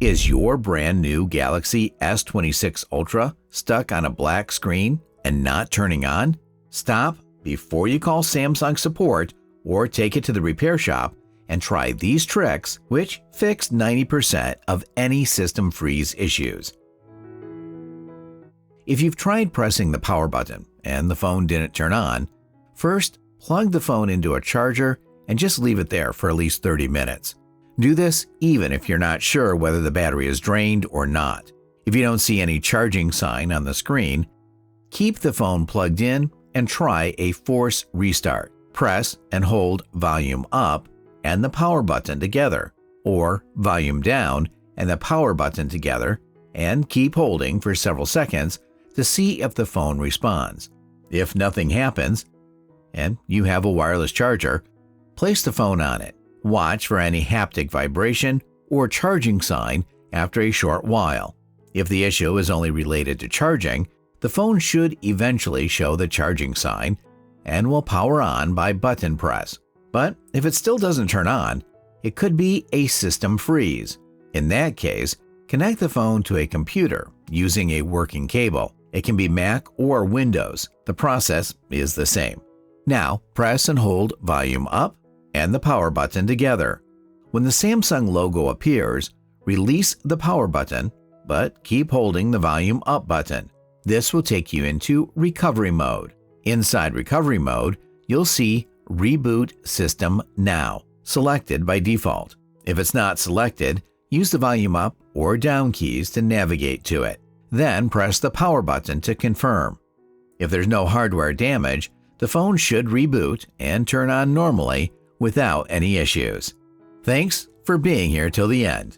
Is your brand new Galaxy S26 Ultra stuck on a black screen and not turning on? Stop before you call Samsung support or take it to the repair shop and try these tricks, which fix 90% of any system freeze issues. If you've tried pressing the power button and the phone didn't turn on, first plug the phone into a charger and just leave it there for at least 30 minutes. Do this even if you're not sure whether the battery is drained or not. If you don't see any charging sign on the screen, keep the phone plugged in and try a force restart. Press and hold volume up and the power button together, or volume down and the power button together, and keep holding for several seconds to see if the phone responds. If nothing happens, and you have a wireless charger, place the phone on it. Watch for any haptic vibration or charging sign after a short while. If the issue is only related to charging, the phone should eventually show the charging sign and will power on by button press. But if it still doesn't turn on, it could be a system freeze. In that case, connect the phone to a computer using a working cable. It can be Mac or Windows. The process is the same. Now, press and hold volume up and the power button together. When the Samsung logo appears, release the power button, but keep holding the volume up button. This will take you into recovery mode. Inside recovery mode, you'll see Reboot System Now, selected by default. If it's not selected, use the volume up or down keys to navigate to it. Then press the power button to confirm. If there's no hardware damage, the phone should reboot and turn on normally without any issues. Thanks for being here till the end.